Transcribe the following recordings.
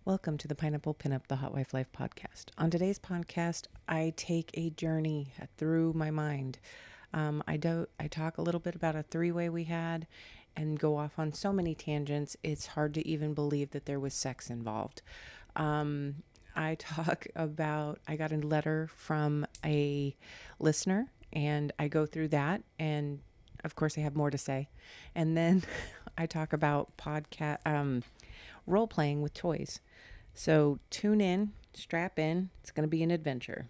Welcome to the Pineapple Pinup, the Hot Wife Life podcast. On today's podcast, I take a journey through my mind. I talk a little bit about a three-way we had and go off on so many tangents, it's hard to even believe that there was sex involved. I talk about, I got a letter from a listener and I go through that, and of course I have more to say. And then I talk about role playing with toys. So tune in, strap in. It's going to be an adventure.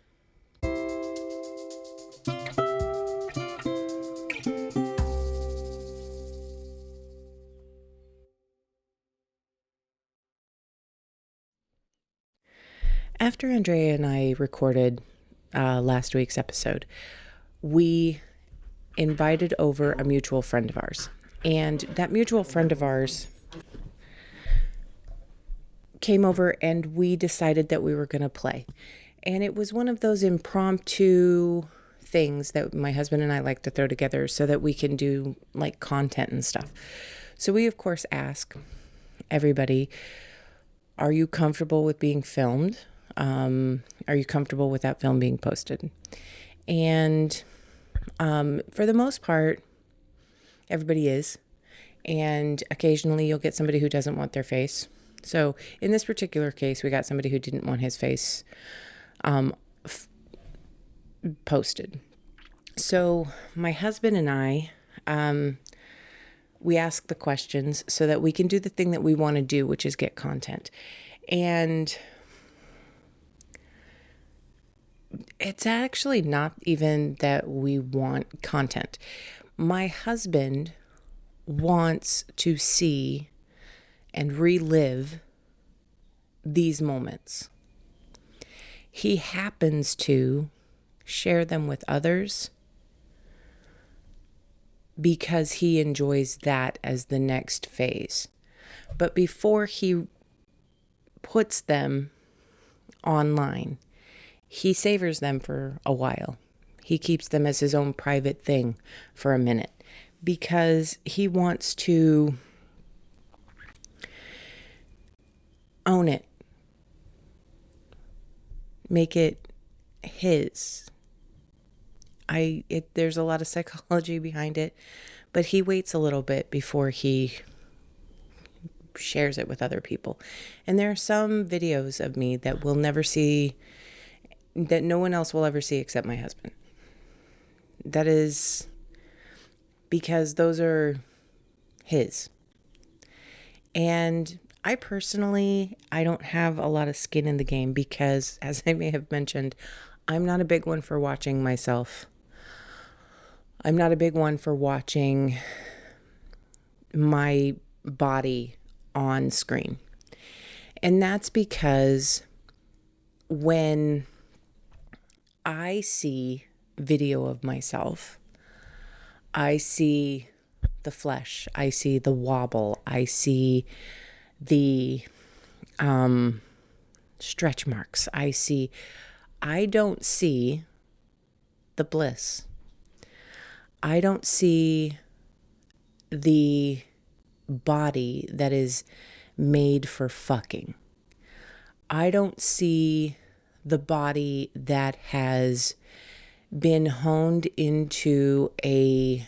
After Andrea and I recorded last week's episode, we invited over a mutual friend of ours. And that mutual friend of ours came over and we decided that we were going to play. And it was one of those impromptu things that my husband and I like to throw together so that we can do like content and stuff. So we, of course, ask everybody, are you comfortable with being filmed? Are you comfortable with that film being posted? And for the most part, everybody is. And occasionally you'll get somebody who doesn't want their face. So in this particular case, we got somebody who didn't want his face posted. So my husband and I, we ask the questions so that we can do the thing that we want to do, which is get content. And it's actually not even that we want content. My husband wants to see and relive these moments. He happens to share them with others because he enjoys that as the next phase. But before he puts them online, he savors them for a while. He keeps them as his own private thing for a minute because he wants to own it, make it his. There's a lot of psychology behind it, but he waits a little bit before he shares it with other people. And there are some videos of me that we'll never see, that no one else will ever see except my husband. That is because those are his. And I personally, I don't have a lot of skin in the game because, as I may have mentioned, I'm not a big one for watching myself. I'm not a big one for watching my body on screen. And that's because when I see video of myself, I see the flesh, I see the wobble, I see the stretch marks. I don't see the bliss. I don't see the body that is made for fucking. I don't see the body that has been honed into a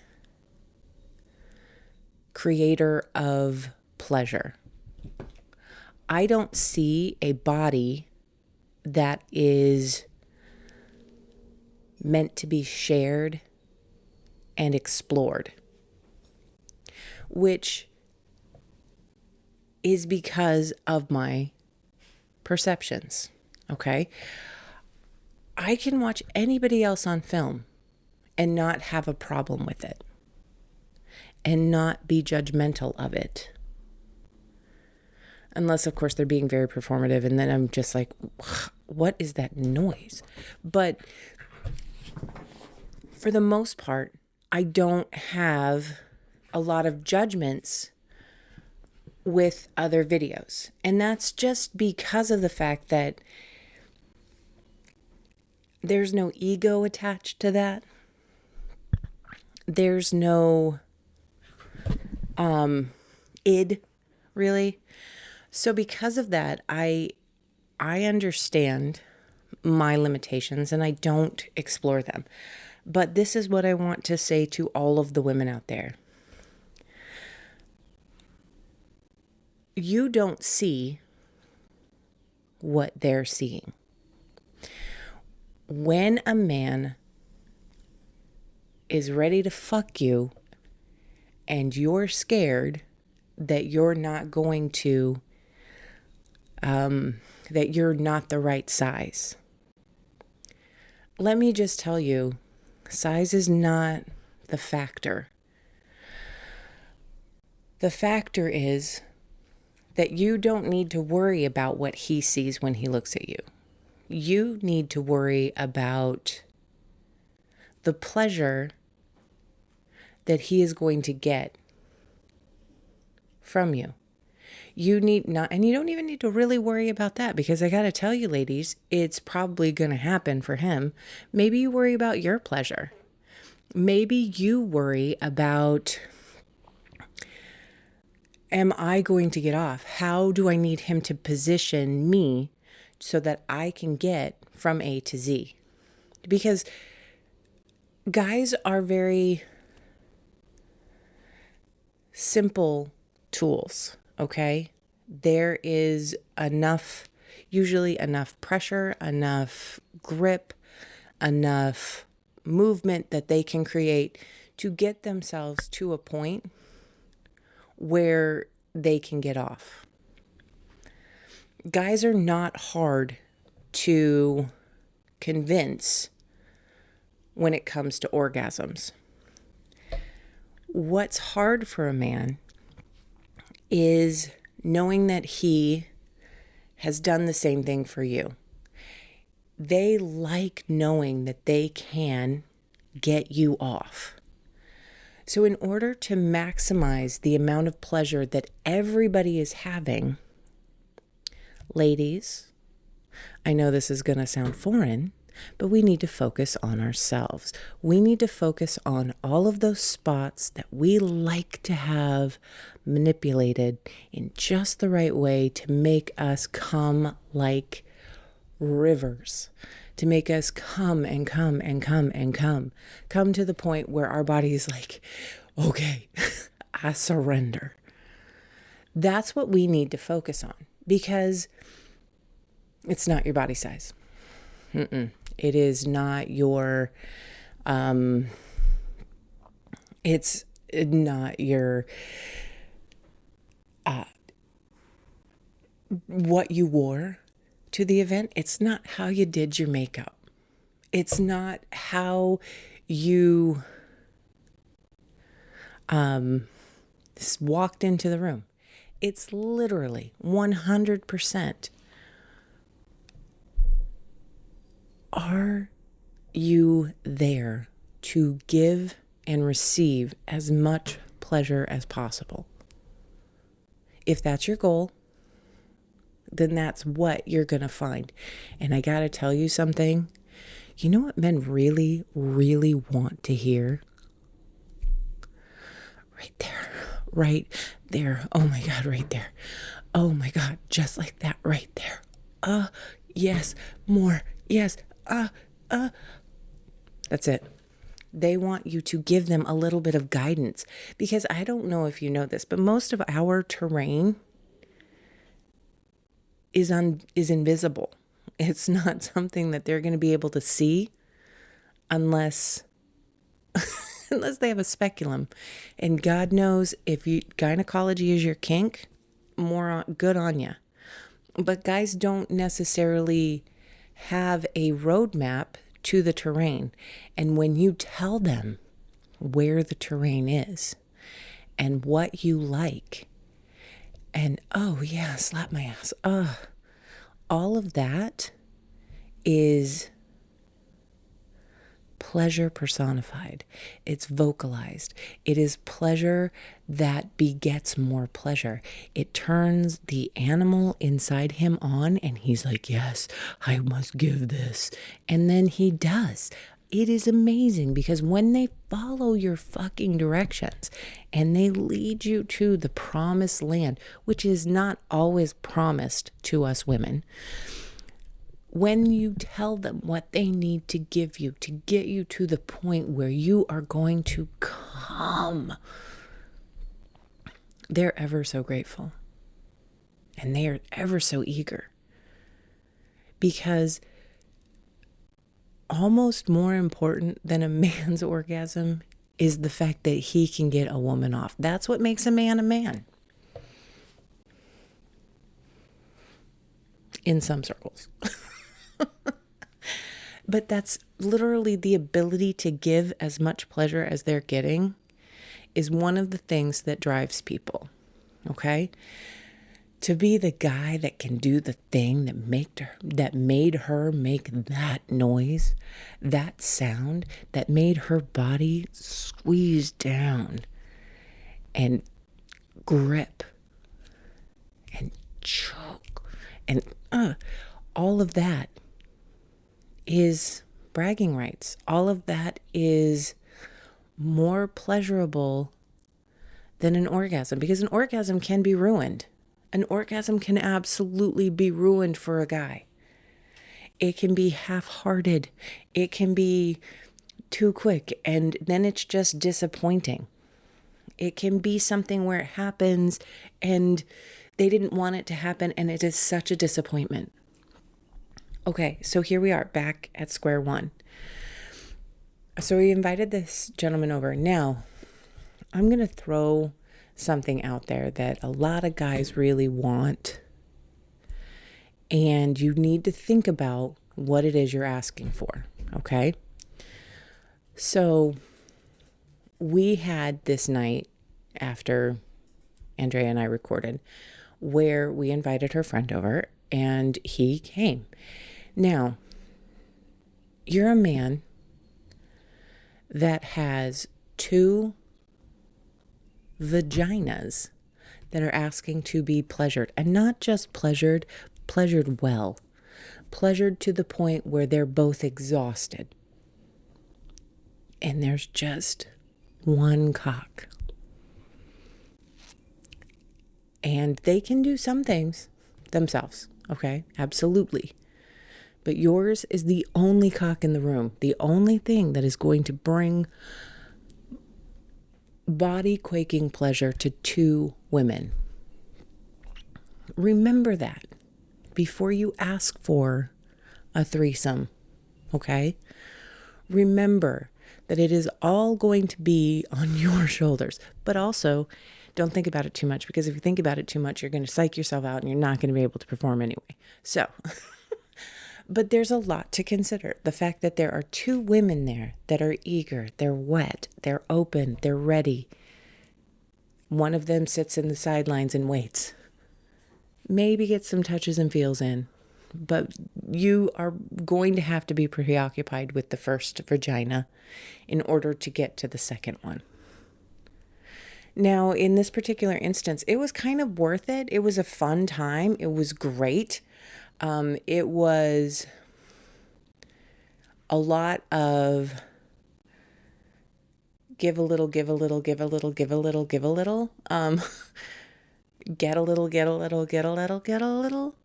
creator of pleasure. I don't see a body that is meant to be shared and explored, which is because of my perceptions, okay? I can watch anybody else on film and not have a problem with it and not be judgmental of it. Unless, of course, they're being very performative, and then I'm just like, what is that noise? But for the most part, I don't have a lot of judgments with other videos. And that's just because of the fact that there's no ego attached to that. There's no id, really. So because of that, I understand my limitations and I don't explore them. But this is what I want to say to all of the women out there. You don't see what they're seeing. When a man is ready to fuck you and you're scared that you're not going to, that you're not the right size, let me just tell you, size is not the factor. The factor is that you don't need to worry about what he sees when he looks at you. You need to worry about the pleasure that he is going to get from you. You need not, and you don't even need to really worry about that, because I got to tell you, ladies, it's probably going to happen for him. Maybe you worry about your pleasure. Maybe you worry about, am I going to get off? How do I need him to position me so that I can get from A to Z? Because guys are very simple tools, okay? There is usually enough pressure, enough grip, enough movement that they can create to get themselves to a point where they can get off. Guys are not hard to convince when it comes to orgasms. What's hard for a man is knowing that he has done the same thing for you. They like knowing that they can get you off. So in order to maximize the amount of pleasure that everybody is having, ladies, I know this is going to sound foreign, but we need to focus on ourselves. We need to focus on all of those spots that we like to have manipulated in just the right way to make us come like rivers, to make us come and come and come and come to the point where our body is like, okay, I surrender. That's what we need to focus on, because it's not your body size. It is not your, it's not your, what you wore to the event. It's not how you did your makeup. It's not how you walked into the room. It's literally 100%. Are you there to give and receive as much pleasure as possible? If that's your goal, then that's what you're going to find. And I got to tell you something. You know what men really, really want to hear? Right there. Right there. Oh my God, right there. Oh my God, just like that right there. Yes, more. Yes. That's it. They want you to give them a little bit of guidance, because I don't know if you know this, but most of our terrain is invisible. It's not something that they're going to be able to see unless unless they have a speculum. And God knows, if gynecology is your kink, good on you. But guys don't necessarily have a roadmap to the terrain. And when you tell them where the terrain is and what you like, and oh yeah, slap my ass, all of that is pleasure personified. It's vocalized. It is pleasure that begets more pleasure. It turns the animal inside him on, and he's like, yes, I must give this. And then he does. It is amazing because when they follow your fucking directions and they lead you to the promised land, which is not always promised to us women, when you tell them what they need to give you to get you to the point where you are going to come, they're ever so grateful. And they are ever so eager. Because almost more important than a man's orgasm is the fact that he can get a woman off. That's what makes a man a man. In some circles. But that's literally the ability to give as much pleasure as they're getting is one of the things that drives people. Okay? To be the guy that can do the thing that made her make that noise, that sound, that made her body squeeze down and grip and choke and all of that is bragging rights. All of that is more pleasurable than an orgasm, because an orgasm can be ruined. An orgasm can absolutely be ruined for a guy. It can be half-hearted. It can be too quick, and then it's just disappointing. It can be something where it happens and they didn't want it to happen, and it is such a disappointment. Okay, so here we are back at square one. So we invited this gentleman over. Now, I'm going to throw something out there that a lot of guys really want. And you need to think about what it is you're asking for, okay? So we had this night after Andrea and I recorded where we invited her friend over and he came. Now, you're a man that has 2 vaginas that are asking to be pleasured, and not just pleasured well, pleasured to the point where they're both exhausted. And there's just one cock. And they can do some things themselves, okay? Absolutely. But yours is the only cock in the room, the only thing that is going to bring body-quaking pleasure to 2 women. Remember that before you ask for a threesome, okay? Remember that it is all going to be on your shoulders, but also don't think about it too much, because if you think about it too much, you're going to psych yourself out and you're not going to be able to perform anyway. So... But there's a lot to consider. The fact that there are 2 women there that are eager, they're wet, they're open, they're ready. One of them sits in the sidelines and waits. Maybe gets some touches and feels in. But you are going to have to be preoccupied with the first vagina in order to get to the second one. Now, in this particular instance, it was kind of worth it. It was a fun time. It was great. It was a lot of give a little, give a little, give a little, give a little, give a little, get a little, get a little, get a little, get a little.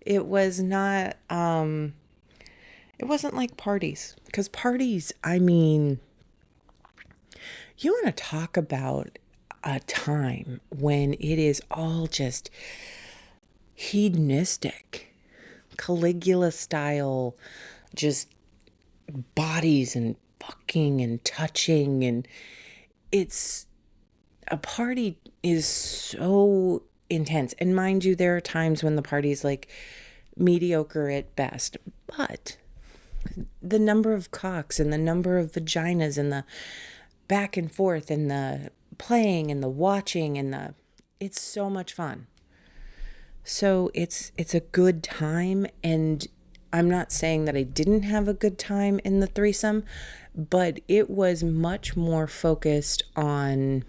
It was not, it wasn't like parties, because parties, I mean, you want to talk about a time when it is all just hedonistic, Caligula style, just bodies and fucking and touching, and it's a party is so intense. And mind you, there are times when the party's like mediocre at best, but the number of cocks and the number of vaginas and the back and forth and the playing and the watching and it's so much fun. So it's a good time, and I'm not saying that I didn't have a good time in the threesome, but it was much more focused on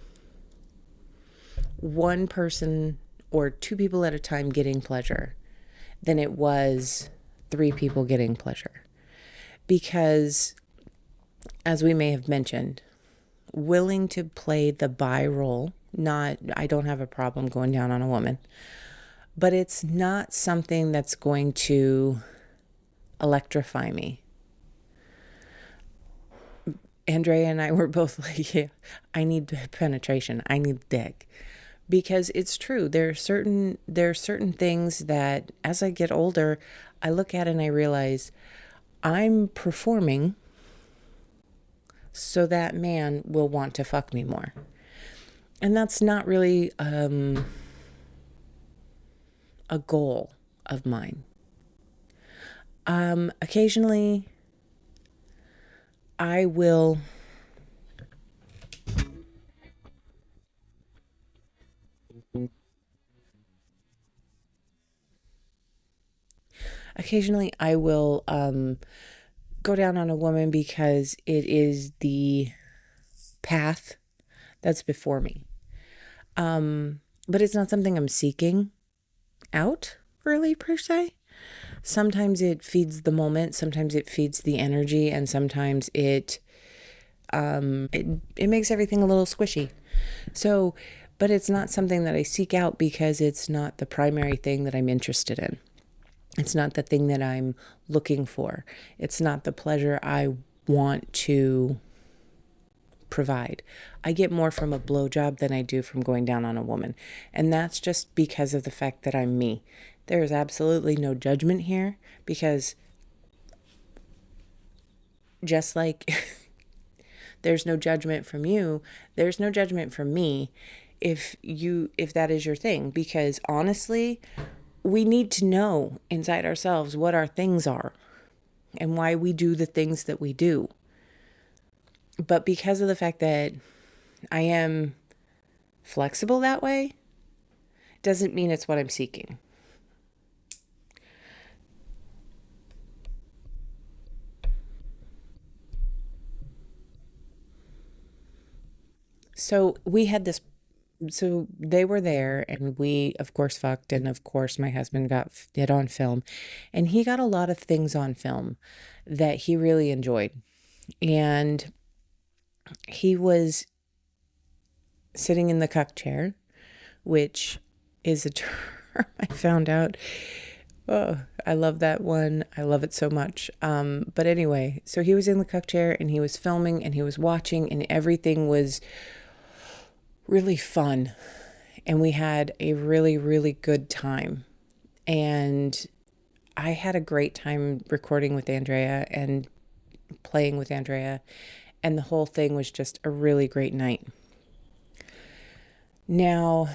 one person or 2 people at a time getting pleasure than it was 3 people getting pleasure. Because as we may have mentioned, willing to play the bi role. Not, I don't have a problem going down on a woman, but it's not something that's going to electrify me. Andrea and I were both like, yeah, I need penetration. I need dick. Because it's true. There are certain things that as I get older, I look at and I realize I'm performing so that man will want to fuck me more. And that's not really a goal of mine. Occasionally I will go down on a woman because it is the path that's before me. But it's not something I'm seeking out really per se. Sometimes it feeds the moment, sometimes it feeds the energy, and sometimes it makes everything a little squishy. So, but it's not something that I seek out because it's not the primary thing that I'm interested in. It's not the thing that I'm looking for. It's not the pleasure I want to provide. I get more from a blowjob than I do from going down on a woman. And that's just because of the fact that I'm me. There is absolutely no judgment here, because just like there's no judgment from you, there's no judgment from me if that is your thing. Because honestly, we need to know inside ourselves what our things are and why we do the things that we do. But because of the fact that I am flexible that way, doesn't mean it's what I'm seeking. So they were there, and we of course fucked, and of course my husband got it on film, and he got a lot of things on film that he really enjoyed. And he was sitting in the cuck chair, which is a term I found out. Oh, I love that one. I love it so much. But anyway, so he was in the cuck chair and he was filming and he was watching, and everything was really fun. And we had a really, really good time. And I had a great time recording with Andrea and playing with Andrea. And the whole thing was just a really great night. Now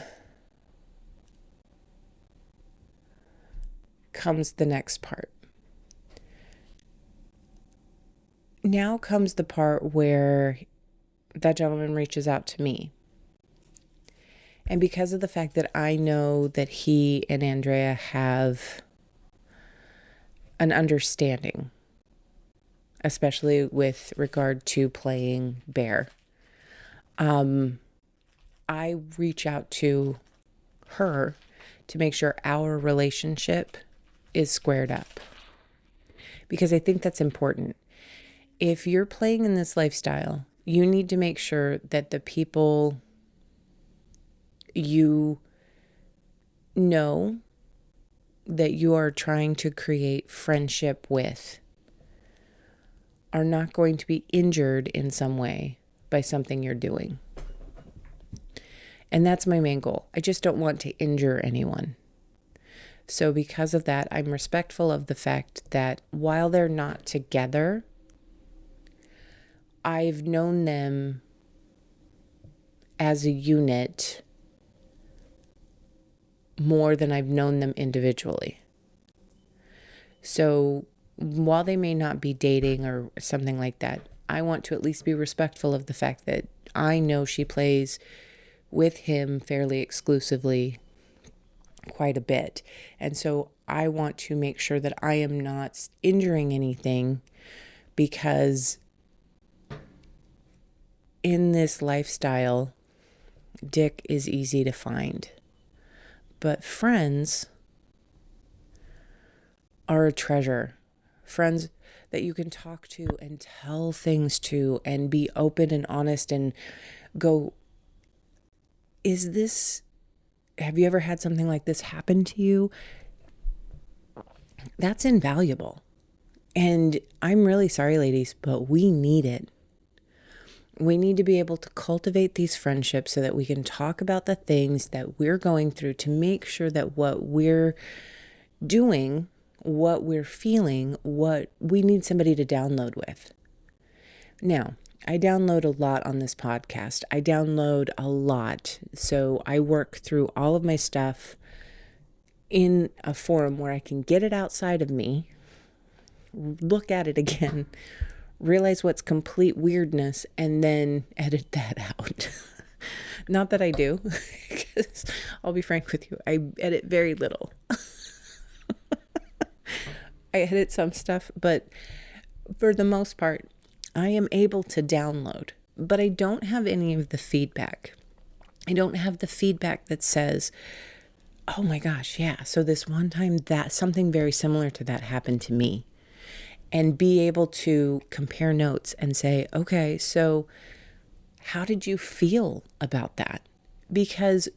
comes the next part. Now comes the part where that gentleman reaches out to me. And because of the fact that I know that he and Andrea have an understanding, especially with regard to playing bear, I reach out to her to make sure our relationship is squared up. Because I think that's important. If you're playing in this lifestyle, you need to make sure that the people you know that you are trying to create friendship with are not going to be injured in some way by something you're doing. And that's my main goal. I just don't want to injure anyone. So because of that, I'm respectful of the fact that while they're not together, I've known them as a unit more than I've known them individually. So while they may not be dating or something like that, I want to at least be respectful of the fact that I know she plays with him fairly exclusively quite a bit. And so I want to make sure that I am not injuring anything, because in this lifestyle, dick is easy to find. But friends are a treasure. Friends, that you can talk to and tell things to and be open and honest and go, have you ever had something like this happen to you? That's invaluable. And I'm really sorry, ladies, but we need it. We need to be able to cultivate these friendships so that we can talk about the things that we're going through to make sure that what we're doing, what we're feeling, what we need somebody to download with. Now, I download a lot on this podcast. I download a lot. So I work through all of my stuff in a forum where I can get it outside of me, look at it again, realize what's complete weirdness, and then edit that out. Not that I do, because I'll be frank with you, I edit very little. I edit some stuff, but for the most part, I am able to download, but I don't have any of the feedback. I don't have the feedback that says, oh my gosh, yeah, so this one time that something very similar to that happened to me. And be able to compare notes and say, okay, so how did you feel about that? Because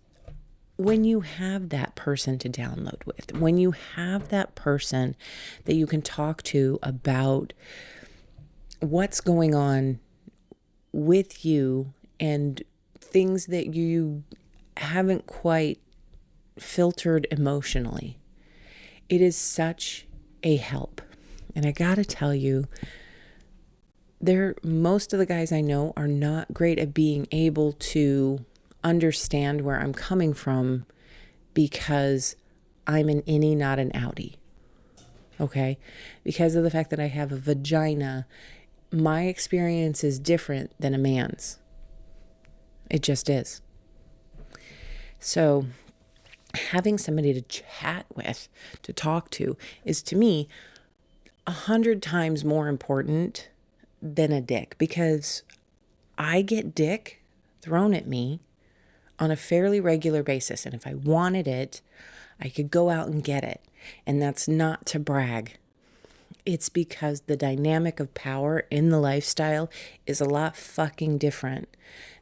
when you have that person to download with, when you have that person that you can talk to about what's going on with you and things that you haven't quite filtered emotionally, it is such a help. And I gotta tell you, most of the guys I know are not great at being able to understand where I'm coming from because I'm an innie, not an outie. Okay? Because of the fact that I have a vagina, my experience is different than a man's. It just is. So having somebody to chat with, to talk to, is to me 100 times more important than a dick, because I get dick thrown at me on a fairly regular basis. And if I wanted it, I could go out and get it. And that's not to brag. It's because the dynamic of power in the lifestyle is a lot fucking different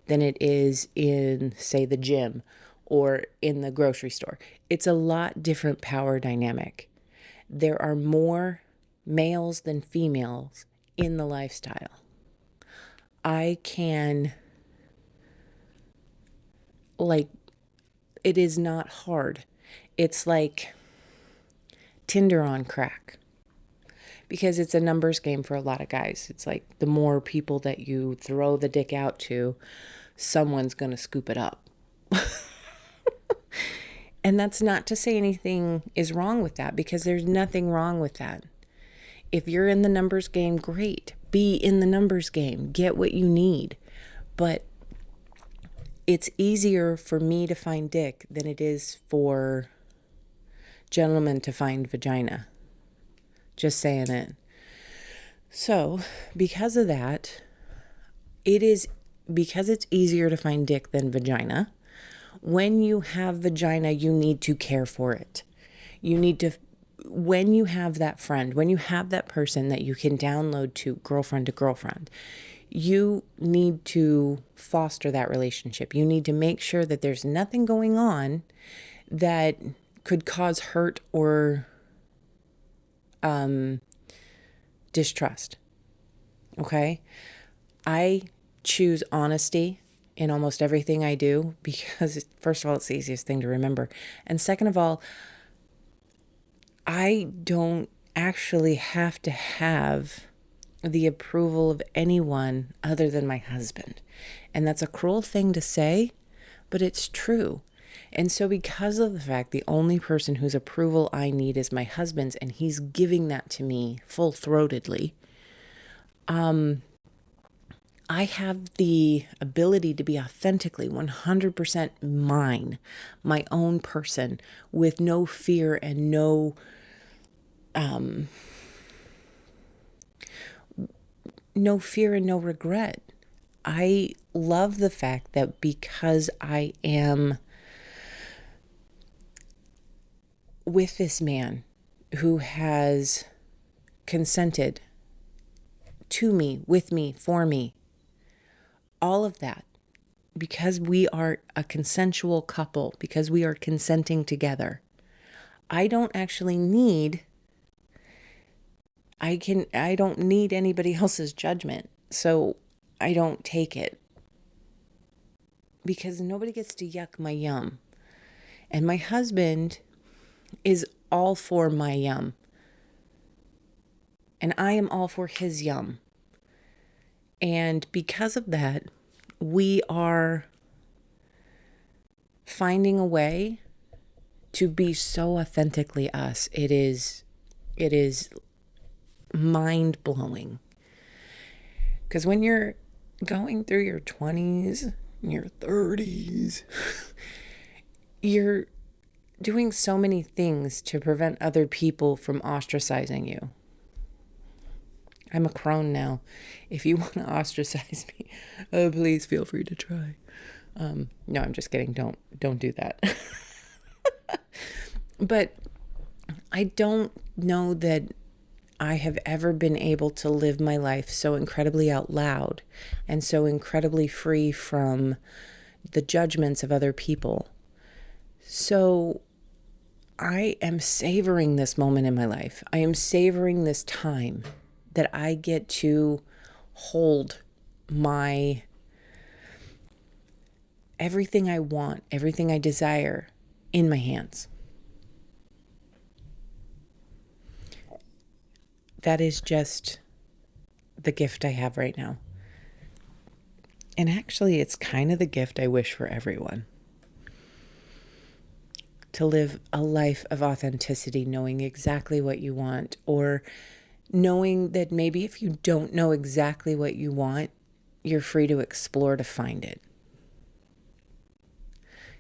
than it is in, say, the gym or in the grocery store. It's a lot different power dynamic. There are more males than females in the lifestyle. It is not hard. It's like Tinder on crack, because it's a numbers game for a lot of guys. It's like the more people that you throw the dick out to, someone's going to scoop it up. And that's not to say anything is wrong with that, because there's nothing wrong with that. If you're in the numbers game, great. Be in the numbers game. Get what you need. But it's easier for me to find dick than it is for gentlemen to find vagina. Just saying it. So, because of that, because it's easier to find dick than vagina, when you have vagina, you need to care for it. When you have that friend, when you have that person that you can download to girlfriend, you need to foster that relationship. You need to make sure that there's nothing going on that could cause hurt or distrust. Okay? I choose honesty in almost everything I do because, first of all, it's the easiest thing to remember. And second of all, I don't actually have to have the approval of anyone other than my husband. And that's a cruel thing to say, but it's true. And so because of the fact the only person whose approval I need is my husband's, and he's giving that to me full-throatedly, I have the ability to be authentically 100% mine, my own person, with no fear and no regret. I love the fact that because I am with this man who has consented to me, with me, for me. All of that. Because we are a consensual couple, because we are consenting together. I don't actually need I don't need anybody else's judgment. So I don't take it. Because nobody gets to yuck my yum. And my husband is all for my yum. And I am all for his yum. And because of that, we are finding a way to be so authentically us. It is mind-blowing. Because when you're going through your 20s, your 30s, you're doing so many things to prevent other people from ostracizing you. I'm a crone now. If you want to ostracize me, please feel free to try. No, I'm just kidding. Don't do that. But I don't know that I have ever been able to live my life so incredibly out loud and so incredibly free from the judgments of other people. So I am savoring this moment in my life. I am savoring this time that I get to hold my everything I want, everything I desire in my hands. That is just the gift I have right now. And actually, it's kind of the gift I wish for everyone. To live a life of authenticity, knowing exactly what you want, or knowing that maybe if you don't know exactly what you want, you're free to explore to find it.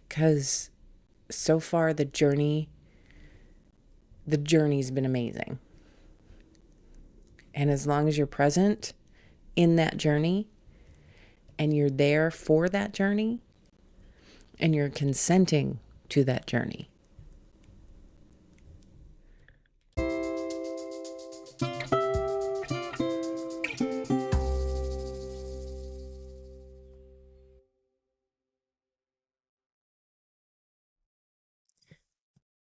Because so far the journey's been amazing. And as long as you're present in that journey and you're there for that journey and you're consenting to that journey,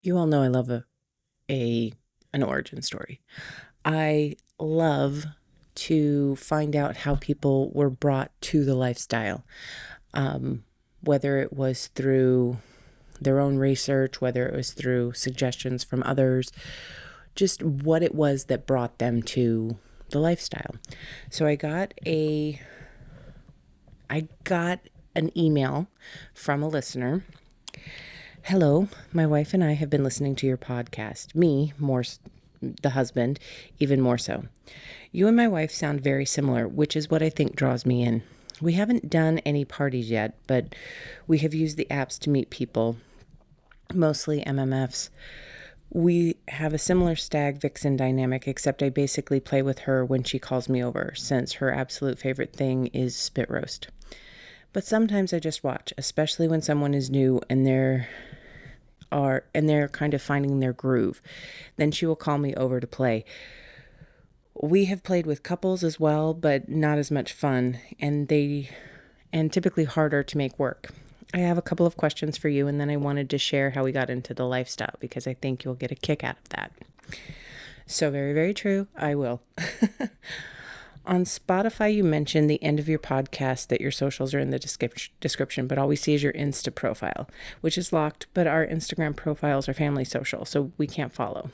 you all know I love an origin story. I love to find out how people were brought to the lifestyle, whether it was through their own research, whether it was through suggestions from others, just what it was that brought them to the lifestyle. So I got an email from a listener. Hello, my wife and I have been listening to your podcast. Me, more the husband, even more so. You and my wife sound very similar, which is what I think draws me in. We haven't done any parties yet, but we have used the apps to meet people, mostly MMFs. We have a similar stag vixen dynamic, except I basically play with her when she calls me over, since her absolute favorite thing is spit roast. But sometimes I just watch, especially when someone is new and they're kind of finding their groove. Then she will call me over to play. We have played with couples as well, but not as much fun, and typically harder to make work. I have a couple of questions for you, and then I wanted to share how we got into the lifestyle, because I think you'll get a kick out of that. So very, very true. I will. On Spotify, you mentioned the end of your podcast that your socials are in the description, but all we see is your Insta profile, which is locked, but our Instagram profiles are family social, so we can't follow.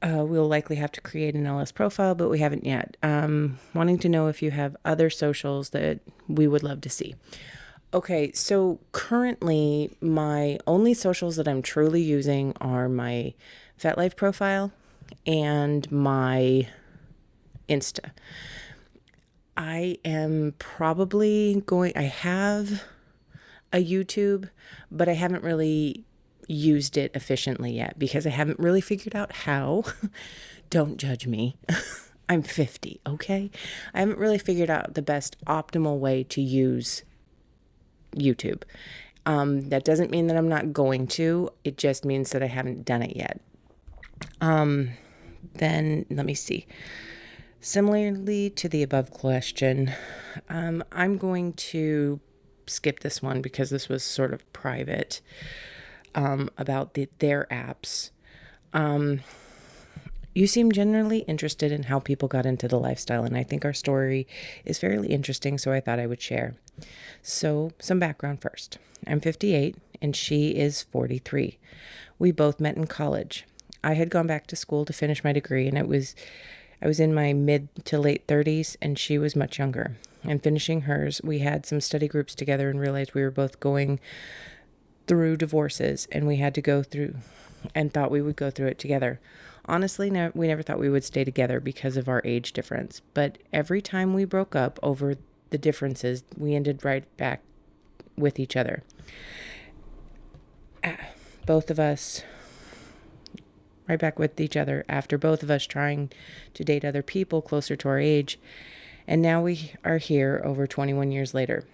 We'll likely have to create an LS profile, but we haven't yet. Wanting to know if you have other socials that we would love to see. Okay, so currently my only socials that I'm truly using are my FetLife profile and my Insta. I am probably I have a YouTube, but I haven't really used it efficiently yet because I haven't really figured out how. Don't judge me. I'm 50, okay? I haven't really figured out the best optimal way to use YouTube. That doesn't mean that I'm not going to. It just means that I haven't done it yet. then let me see. Similarly to the above question, I'm going to skip this one because this was sort of private, about their apps. You seem generally interested in how people got into the lifestyle, and I think our story is fairly interesting, so I thought I would share. So, some background first. I'm 58 and she is 43. We both met in college. I had gone back to school to finish my degree, and I was in my mid to late 30s and she was much younger. And finishing hers, we had some study groups together and realized we were both going through divorces, and we had to go through and thought we would go through it together. Honestly, we never thought we would stay together because of our age difference. But every time we broke up over the differences, we ended right back with each other. Both of us right back with each other after both of us trying to date other people closer to our age. And now we are here over 21 years later.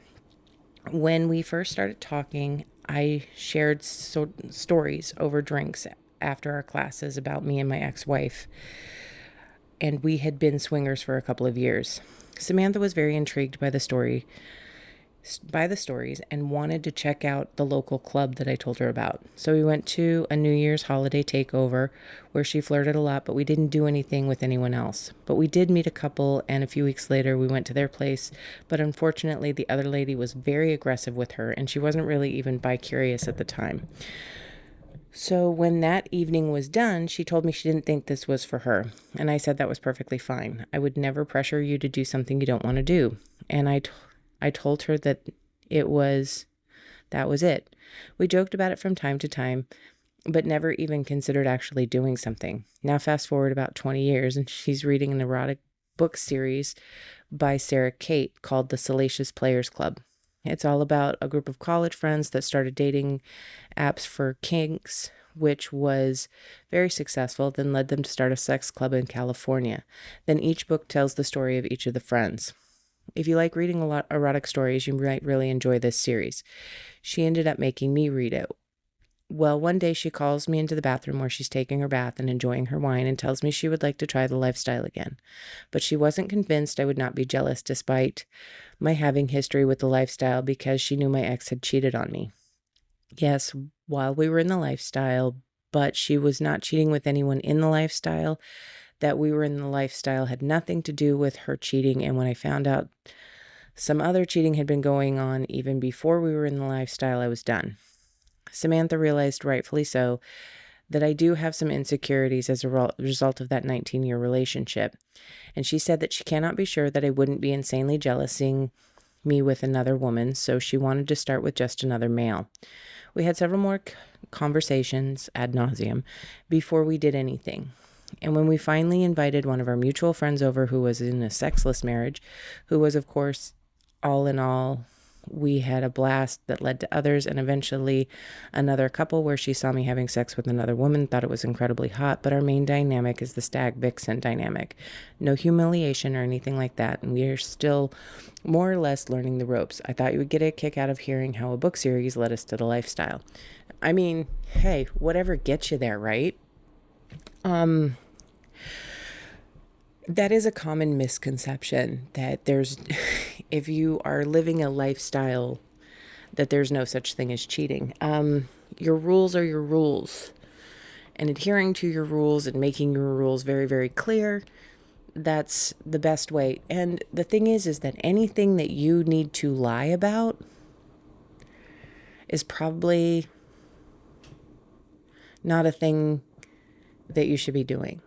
When we first started talking, I shared stories over drinks after our classes about me and my ex-wife, and we had been swingers for a couple of years. Samantha was very intrigued by the stories and wanted to check out the local club that I told her about. So we went to a New Year's holiday takeover where she flirted a lot, but we didn't do anything with anyone else. But we did meet a couple, and a few weeks later we went to their place, but unfortunately the other lady was very aggressive with her, and she wasn't really even bi-curious at the time. So when that evening was done, she told me she didn't think this was for her, and I said that was perfectly fine. I would never pressure you to do something you don't want to do. And I told her that that was it. We joked about it from time to time, but never even considered actually doing something. Now fast forward about 20 years, and she's reading an erotic book series by Sarah Kate called The Salacious Players Club. It's all about a group of college friends that started dating apps for kinks, which was very successful, then led them to start a sex club in California. Then each book tells the story of each of the friends. If you like reading a lot erotic stories, you might really enjoy this series. She ended up making me read it. Well, one day she calls me into the bathroom where she's taking her bath and enjoying her wine and tells me she would like to try the lifestyle again. But she wasn't convinced I would not be jealous despite my having history with the lifestyle because she knew my ex had cheated on me. Yes, while we were in the lifestyle, but she was not cheating with anyone in the lifestyle. That we were in the lifestyle had nothing to do with her cheating, and when I found out some other cheating had been going on even before we were in the lifestyle, I was done. Samantha realized, rightfully so, that I do have some insecurities as a result of that 19-year relationship, and she said that she cannot be sure that I wouldn't be insanely jealous seeing me with another woman, so she wanted to start with just another male. We had several more conversations ad nauseum before we did anything. And when we finally invited one of our mutual friends over who was in a sexless marriage, who was, of course, all in all, we had a blast that led to others, and eventually another couple where she saw me having sex with another woman, thought it was incredibly hot, but our main dynamic is the stag vixen dynamic. No humiliation or anything like that, and we are still more or less learning the ropes. I thought you would get a kick out of hearing how a book series led us to the lifestyle. I mean, hey, whatever gets you there, right? That is a common misconception that if you are living a lifestyle, that there's no such thing as cheating. Your rules are your rules, and adhering to your rules and making your rules very, very clear, that's the best way. And the thing is that anything that you need to lie about is probably not a thing that you should be doing.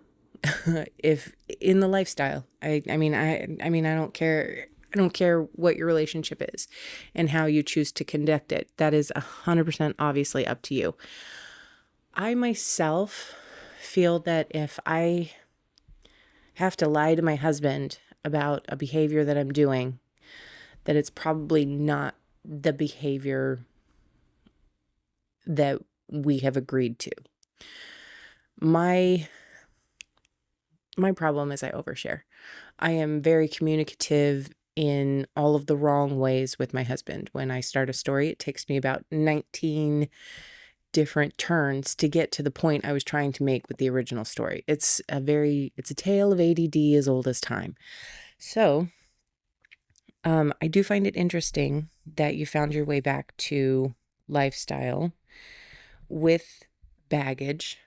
If in the lifestyle, I don't care. I don't care what your relationship is and how you choose to conduct it. That is 100% obviously up to you. I myself feel that if I have to lie to my husband about a behavior that I'm doing, that it's probably not the behavior that we have agreed to. My problem is I overshare. I am very communicative in all of the wrong ways with my husband. When I start a story, it takes me about 19 different turns to get to the point I was trying to make with the original story. It's a tale of ADD as old as time. So, I do find it interesting that you found your way back to lifestyle with baggage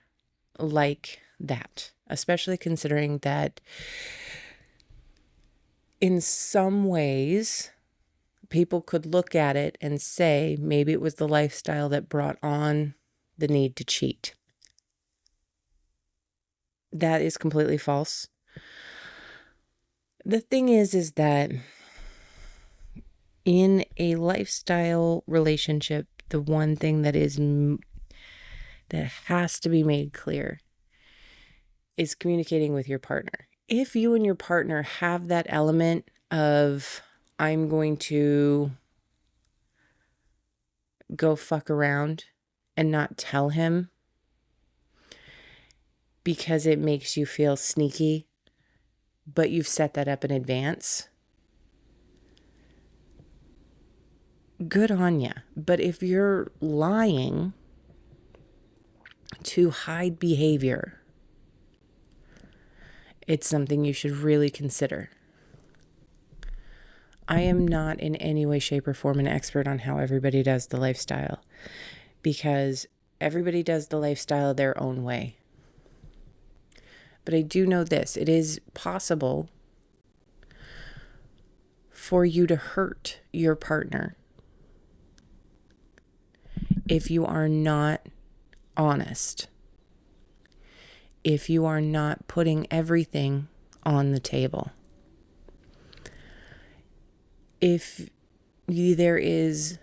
like that, especially considering that in some ways, people could look at it and say maybe it was the lifestyle that brought on the need to cheat. That is completely false. The thing is that in a lifestyle relationship, the one thing that has to be made clear is communicating with your partner. If you and your partner have that element of, I'm going to go fuck around and not tell him because it makes you feel sneaky, but you've set that up in advance, good on ya. But if you're lying to hide behavior, it's something you should really consider. I am not in any way, shape, or form an expert on how everybody does the lifestyle, because everybody does the lifestyle their own way. But I do know this: it is possible for you to hurt your partner if you are not honest, if you are not putting everything on the table. If there is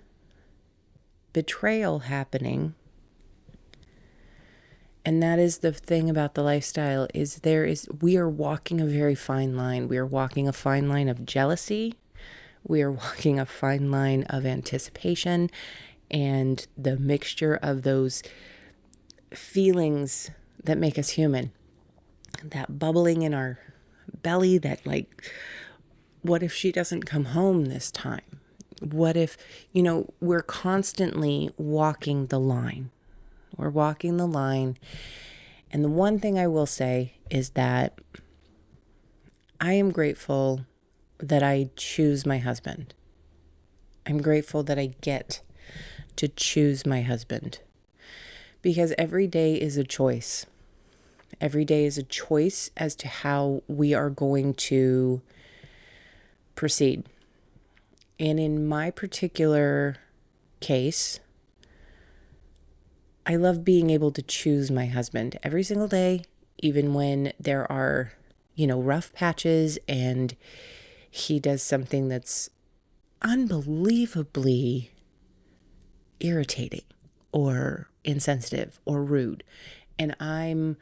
betrayal happening, and that is the thing about the lifestyle, we are walking a very fine line. We are walking a fine line of jealousy. We are walking a fine line of anticipation, and the mixture of those feelings that make us human, that bubbling in our belly, that like, what if she doesn't come home this time? What if, we're constantly walking the line. We're walking the line. And the one thing I will say is that I am grateful that I choose my husband. I'm grateful that I get to choose my husband, because every day is a choice. Every day is a choice as to how we are going to proceed. And in my particular case, I love being able to choose my husband every single day, even when there are, rough patches and he does something that's unbelievably irritating or insensitive or rude. And I'm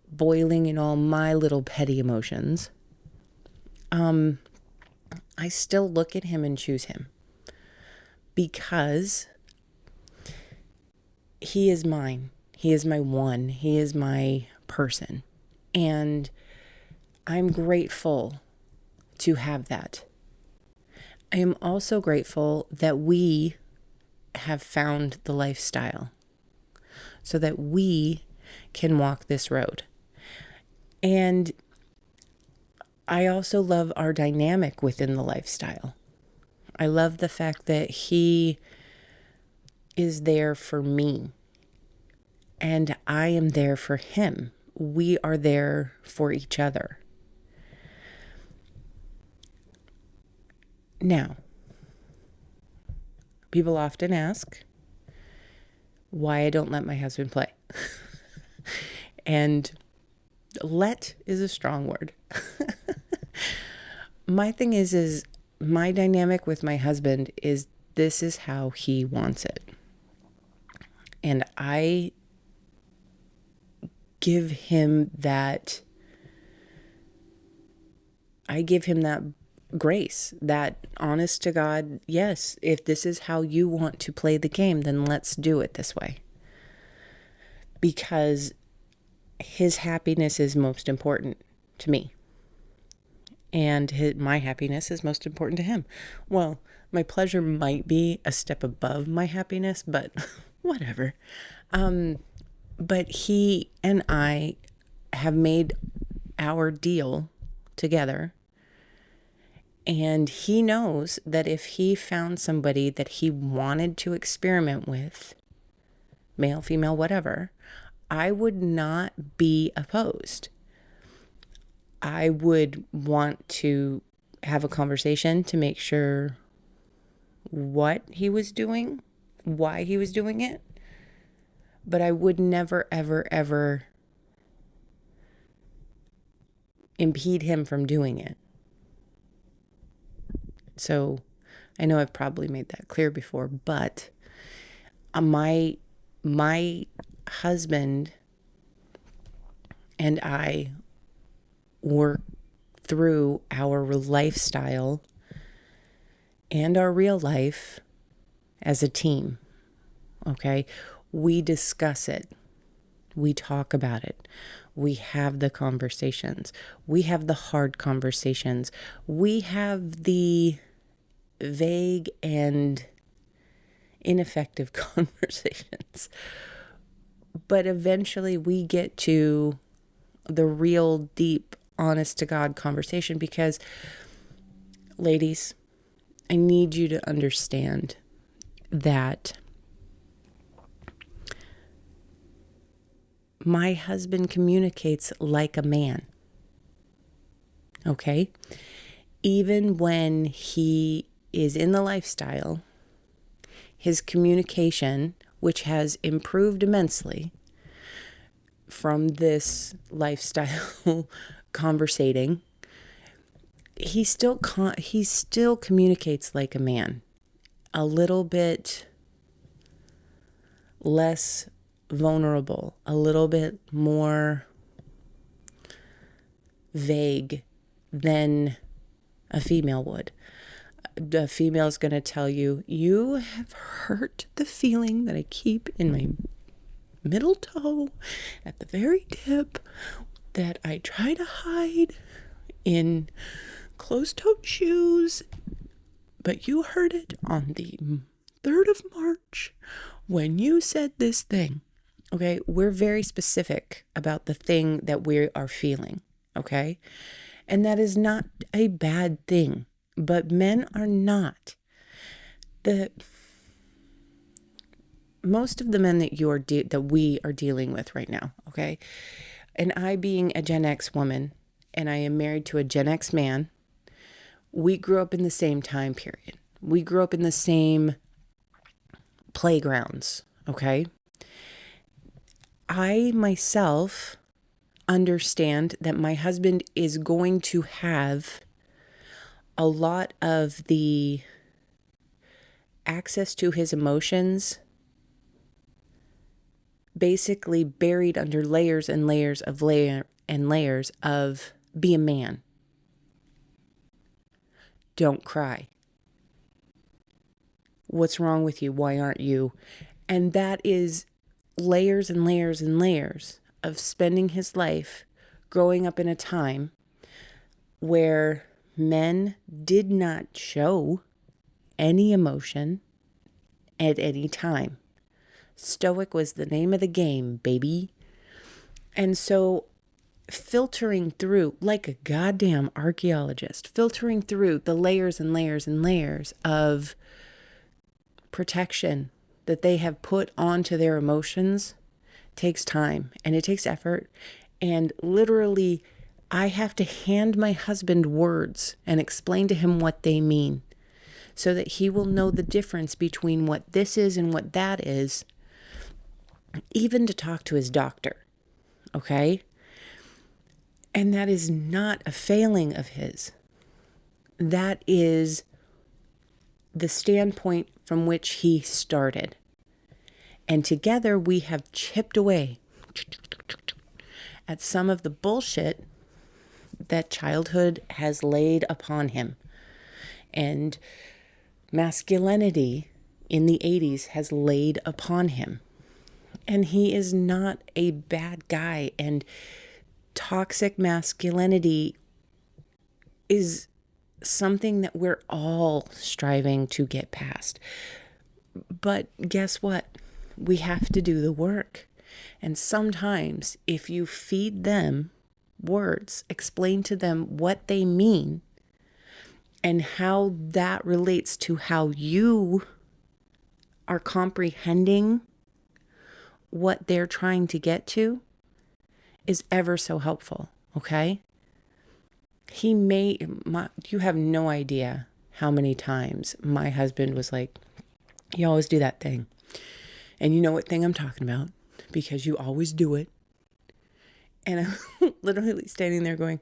boiling in all my little petty emotions. I still look at him and choose him, because he is mine. He is my one. He is my person. And I'm grateful to have that. I am also grateful that we have found the lifestyle so that we can walk this road. And I also love our dynamic within the lifestyle. I love the fact that he is there for me and I am there for him. We are there for each other. Now, people often ask why I don't let my husband play. And let is a strong word. My thing is my dynamic with my husband is, this is how he wants it. And I give him that grace, that honest to God, yes, if this is how you want to play the game, then let's do it this way. Because his happiness is most important to me. And my happiness is most important to him. Well, my pleasure might be a step above my happiness, but whatever. But he and I have made our deal together. And he knows that if he found somebody that he wanted to experiment with, male, female, whatever, I would not be opposed. I would want to have a conversation to make sure what he was doing, why he was doing it. But I would never, ever, ever impede him from doing it. So I know I've probably made that clear before, but my husband and I work through our lifestyle and our real life as a team. Okay? We discuss it. We talk about it. We have the conversations. We have the hard conversations. We have the vague and ineffective conversations. But eventually we get to the real deep, honest to God conversation because, ladies, I need you to understand that my husband communicates like a man. Okay? Even when he is in the lifestyle, his communication, which has improved immensely from this lifestyle conversating, he still communicates like a man. A little bit less vulnerable, a little bit more vague than a female would. A female is going to tell you, you have hurt the feeling that I keep in my middle toe at the very tip that I try to hide in closed-toed shoes, but you heard it on the 3rd of March when you said this thing. Okay, we're very specific about the thing that we are feeling, okay? And that is not a bad thing, but men are not. Most of the men that we are dealing with right now, okay? And I being a Gen X woman, and I am married to a Gen X man, we grew up in the same time period. We grew up in the same playgrounds, okay? I myself understand that my husband is going to have a lot of the access to his emotions basically buried under layers and layers of layers of be a man. Don't cry. What's wrong with you? Why aren't you? And that is layers and layers and layers of spending his life growing up in a time where men did not show any emotion at any time. Stoic was the name of the game, baby. And so filtering through, like a goddamn archaeologist, filtering through the layers and layers and layers of protection that they have put onto their emotions takes time and it takes effort. And literally, I have to hand my husband words and explain to him what they mean so that he will know the difference between what this is and what that is, even to talk to his doctor. Okay? And that is not a failing of his. That is the standpoint from which he started. And together we have chipped away at some of the bullshit that childhood has laid upon him. And masculinity in the 80s has laid upon him. And he is not a bad guy. And toxic masculinity is something that we're all striving to get past. But guess what? we have to do the work. And sometimes if you feed them words, explain to them what they mean and how that relates to how you are comprehending what they're trying to get to, is ever so helpful, okay? You have no idea how many times my husband was like, you always do that thing. And you know what thing I'm talking about, because you always do it. And I'm literally standing there going,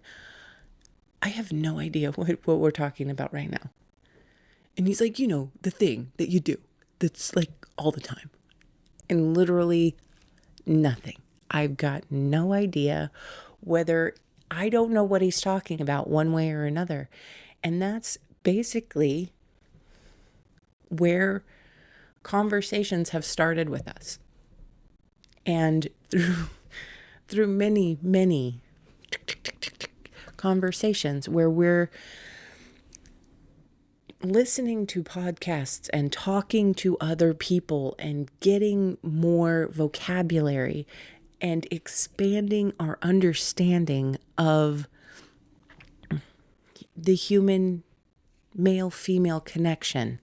I have no idea what we're talking about right now. And he's like, the thing that you do that's like all the time. And literally nothing. I've got no idea whether I don't know what he's talking about one way or another. And that's basically where conversations have started with us. And through many, many conversations where we're listening to podcasts and talking to other people and getting more vocabulary and expanding our understanding of the human male-female connection,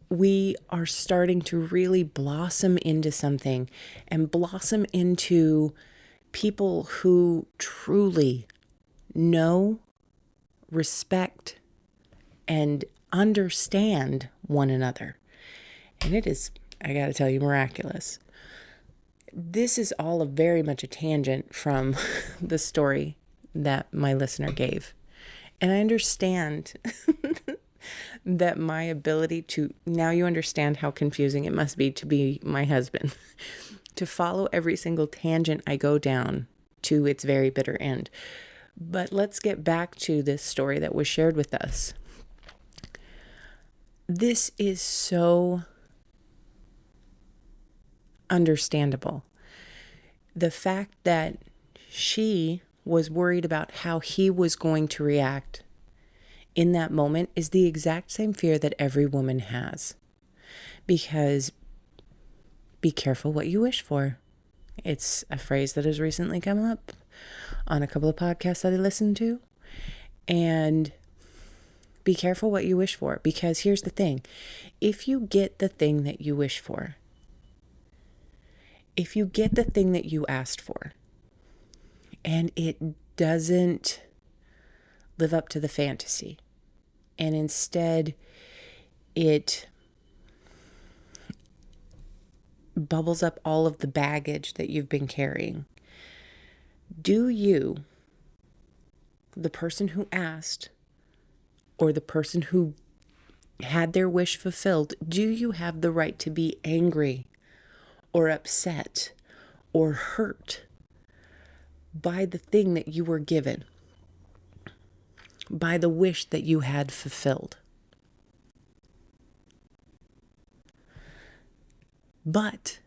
we are starting to really blossom into something and blossom into people who truly know, respect, and understand one another. And it is, I got to tell you, miraculous. This is all very much a tangent from the story that my listener gave. And I understand that my ability to, now you understand how confusing it must be to be my husband, to follow every single tangent I go down to its very bitter end. But let's get back to this story that was shared with us. This is so understandable. The fact that she was worried about how he was going to react in that moment is the exact same fear that every woman has. Because be careful what you wish for. It's a phrase that has recently come up on a couple of podcasts that I listened to. And be careful what you wish for, because here's the thing. If you get the thing that you wish for, if you get the thing that you asked for, and it doesn't live up to the fantasy, and instead it bubbles up all of the baggage that you've been carrying, do you, the person who asked, or the person who had their wish fulfilled, do you have the right to be angry or upset or hurt by the thing that you were given, by the wish that you had fulfilled? But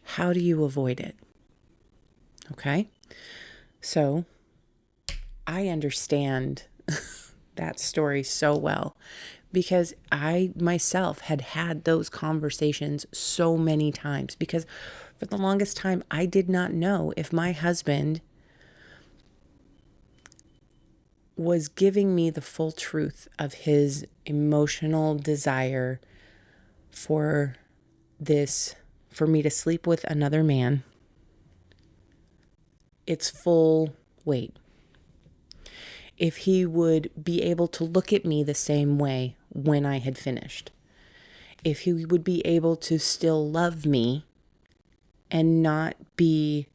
how do you avoid it? Okay? So I understand that story so well, because I myself had those conversations so many times, because for the longest time I did not know if my husband was giving me the full truth of his emotional desire for me to sleep with another man, its full weight. If he would be able to look at me the same way when I had finished. If he would be able to still love me and not be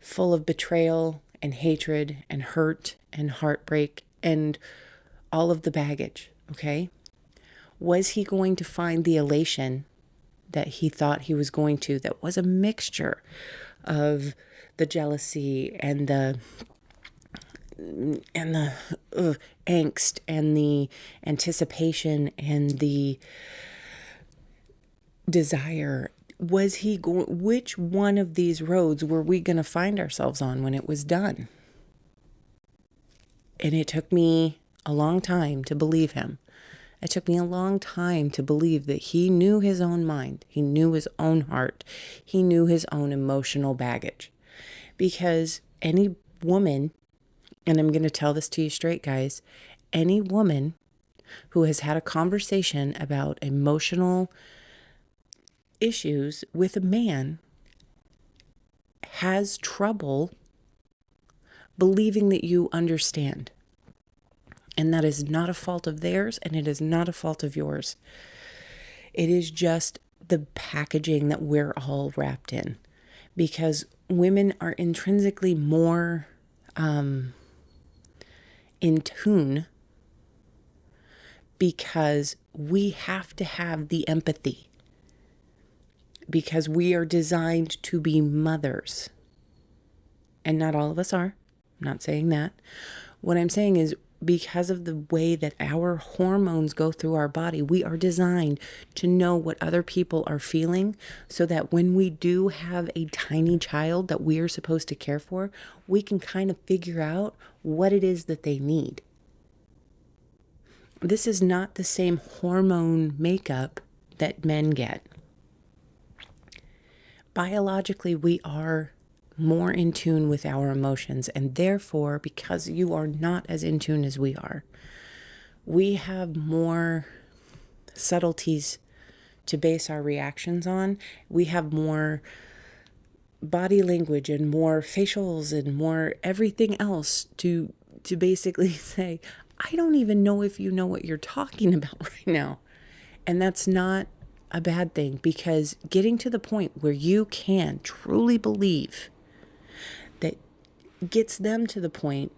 full of betrayal and hatred and hurt and heartbreak and all of the baggage, okay? Was he going to find the elation that he thought he was going to, that was a mixture of the jealousy and the angst and the anticipation and the desire? Was he going? Which one of these roads were we going to find ourselves on when it was done? And it took me a long time to believe him It took me a long time to believe that he knew his own mind. He knew his own heart. He knew his own emotional baggage. Because any woman, and I'm going to tell this to you straight, guys, any woman who has had a conversation about emotional issues with a man has trouble believing that you understand. And that is not a fault of theirs, and it is not a fault of yours. It is just the packaging that we're all wrapped in. Because women are intrinsically more in tune, because we have to have the empathy. Because we are designed to be mothers. And not all of us are. I'm not saying that. What I'm saying is, because of the way that our hormones go through our body, we are designed to know what other people are feeling, so that when we do have a tiny child that we are supposed to care for, we can kind of figure out what it is that they need. This is not the same hormone makeup that men get. Biologically, we are more in tune with our emotions, and therefore, because you are not as in tune as we are, we have more subtleties to base our reactions on. We have more body language and more facials and more everything else to basically say, I don't even know if you know what you're talking about right now. And that's not a bad thing, because getting to the point where you can truly believe, that gets them to the point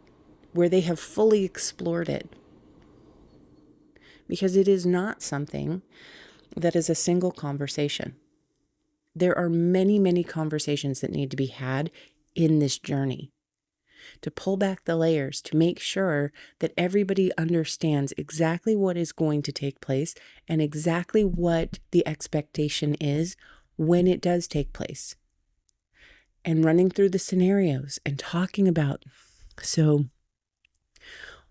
where they have fully explored it. Because it is not something that is a single conversation. There are many, many conversations that need to be had in this journey, to pull back the layers, to make sure that everybody understands exactly what is going to take place and exactly what the expectation is when it does take place. And running through the scenarios and talking about, so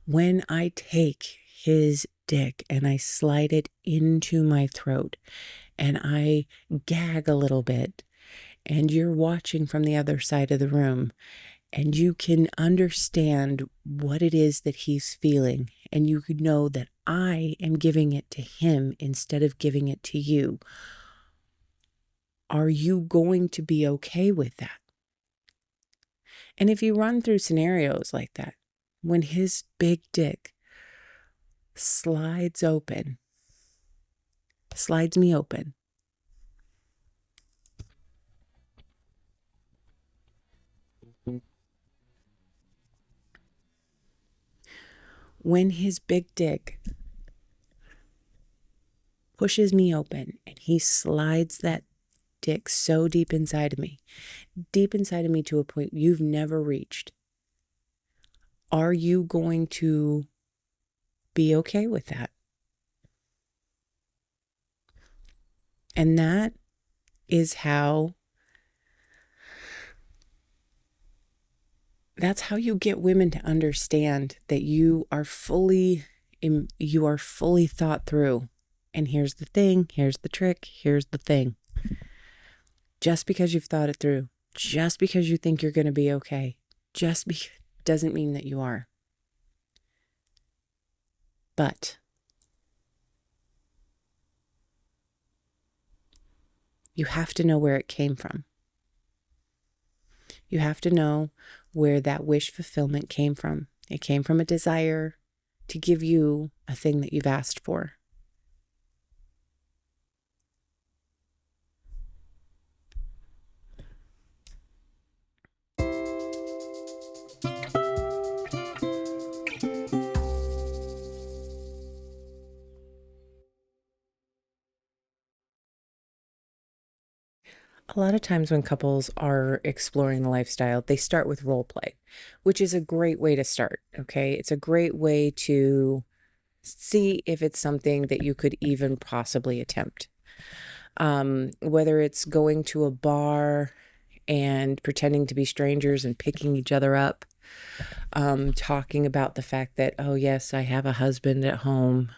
when I take his dick and I slide it into my throat and I gag a little bit, and you're watching from the other side of the room, and you can understand what it is that he's feeling, and you could know that I am giving it to him instead of giving it to you, are you going to be okay with that? And if you run through scenarios like that, when his big dick slides me open, when his big dick pushes me open and he slides that dick so deep inside of me to a point you've never reached, are you going to be okay with that? And that is that's how you get women to understand that you are fully thought through. And here's the thing, here's the trick, here's the thing. Just because you've thought it through, just because you think you're going to be okay, doesn't mean that you are. But you have to know where it came from. You have to know where that wish fulfillment came from. It came from a desire to give you a thing that you've asked for. A lot of times when couples are exploring the lifestyle, they start with role play, which is a great way to start, okay? It's a great way to see if it's something that you could even possibly attempt. Whether it's going to a bar and pretending to be strangers and picking each other up, talking about the fact that, oh yes, I have a husband at home,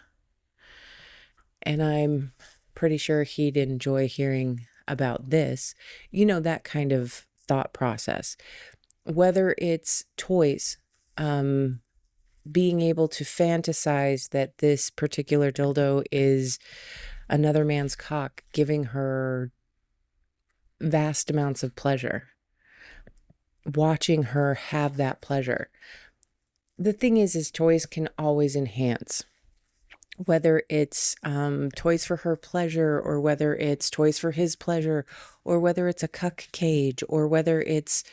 and I'm pretty sure he'd enjoy hearing about this, that kind of thought process. Whether it's toys, being able to fantasize that this particular dildo is another man's cock, giving her vast amounts of pleasure, watching her have that pleasure. The thing is toys can always enhance, whether it's toys for her pleasure, or whether it's toys for his pleasure, or whether it's a cuck cage, or whether it's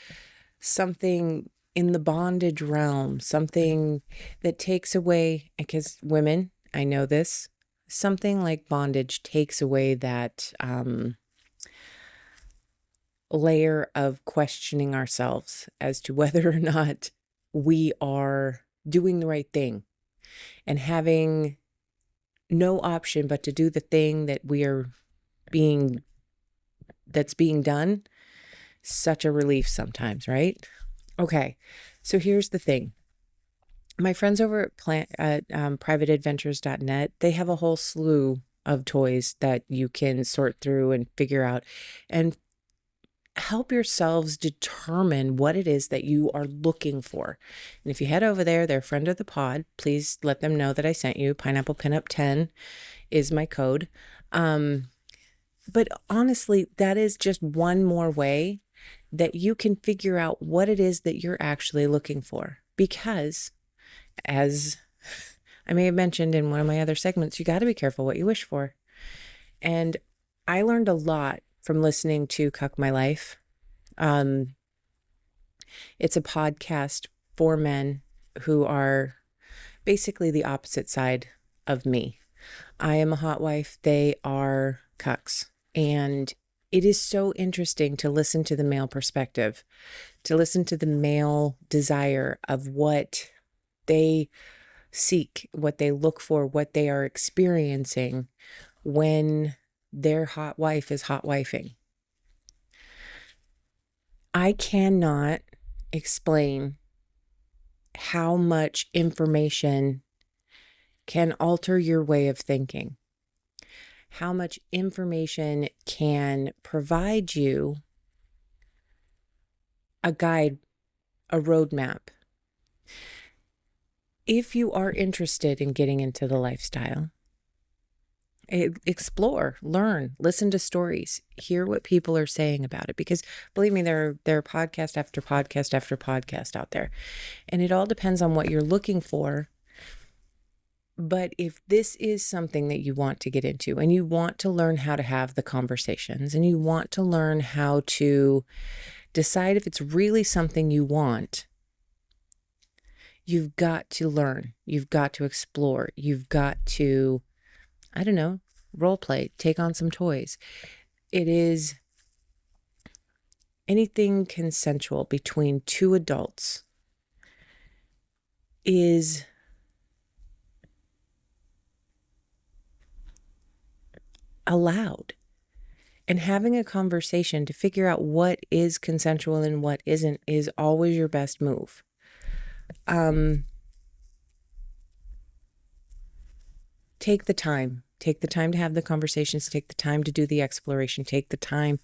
something in the bondage realm, something that takes away, because women, I know this, something like bondage takes away that layer of questioning ourselves as to whether or not we are doing the right thing, and having no option but to do the thing that that's being done. Such a relief sometimes, right? Okay, so here's the thing. My friends over at privateadventures.net, they have a whole slew of toys that you can sort through and figure out and help yourselves determine what it is that you are looking for. And if you head over there, they're a friend of the pod, please let them know that I sent you. Pineapple Pinup 10 is my code. But honestly, that is just one more way that you can figure out what it is that you're actually looking for. Because, as I may have mentioned in one of my other segments, you got to be careful what you wish for. And I learned a lot from listening to Cuck My Life. It's a podcast for men who are basically the opposite side of me. I am a hot wife. They are cucks. And it is so interesting to listen to the male perspective, to listen to the male desire of what they seek, what they look for, what they are experiencing when their hot wife is hot wifing. I cannot explain how much information can alter your way of thinking, how much information can provide you a guide, a roadmap. If you are interested in getting into the lifestyle, explore, learn, listen to stories, hear what people are saying about it. Because believe me, there are podcast after podcast after podcast out there. And it all depends on what you're looking for. But if this is something that you want to get into, and you want to learn how to have the conversations, and you want to learn how to decide if it's really something you want, you've got to learn. You've got to explore. You've got to, I don't know, role play, take on some toys. It is anything consensual between two adults is allowed. And having a conversation to figure out what is consensual and what isn't is always your best move. Take the time. Take the time to have the conversations. Take the time to do the exploration. Take the time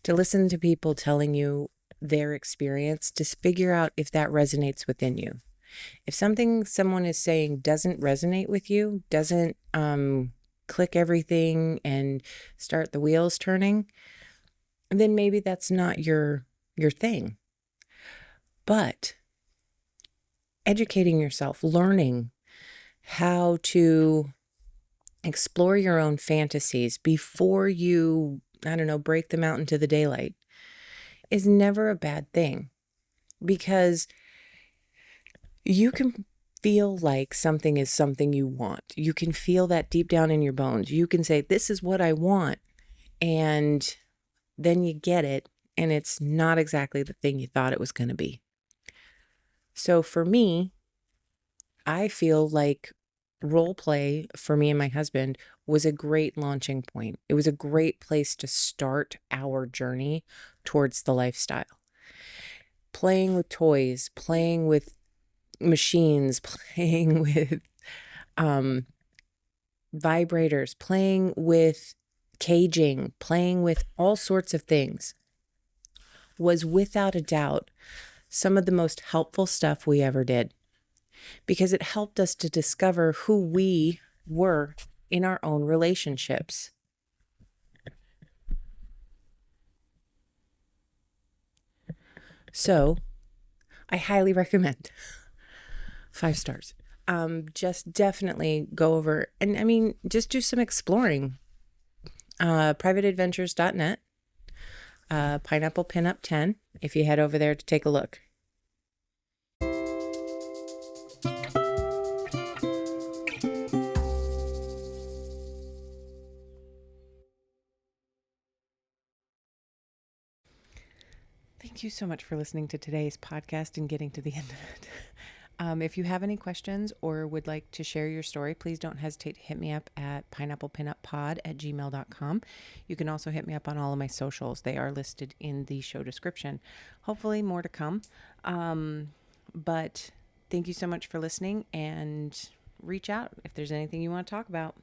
to listen to people telling you their experience, to figure out if that resonates within you. If something someone is saying doesn't resonate with you, doesn't click everything and start the wheels turning, then maybe that's not your thing. But educating yourself, learning how to explore your own fantasies before you, I don't know, break them out into the daylight is never a bad thing, because you can feel like something is something you want. You can feel that deep down in your bones. You can say, this is what I want. And then you get it, and it's not exactly the thing you thought it was going to be. So for me, I feel like role play for me and my husband was a great launching point. It was a great place to start our journey towards the lifestyle. Playing with toys, playing with machines, playing with vibrators, playing with caging, playing with all sorts of things was without a doubt some of the most helpful stuff we ever did, because it helped us to discover who we were in our own relationships. So I highly recommend 5 stars. Just definitely go over and just do some exploring. Privateadventures.net, Pineapple Pinup 10, if you head over there to take a look. Thank you so much for listening to today's podcast and getting to the end of it. If you have any questions or would like to share your story, please don't hesitate to hit me up at pineapplepinuppod@gmail.com. You can also hit me up on all of my socials. They are listed in the show description. Hopefully more to come. But thank you so much for listening, and reach out if there's anything you want to talk about.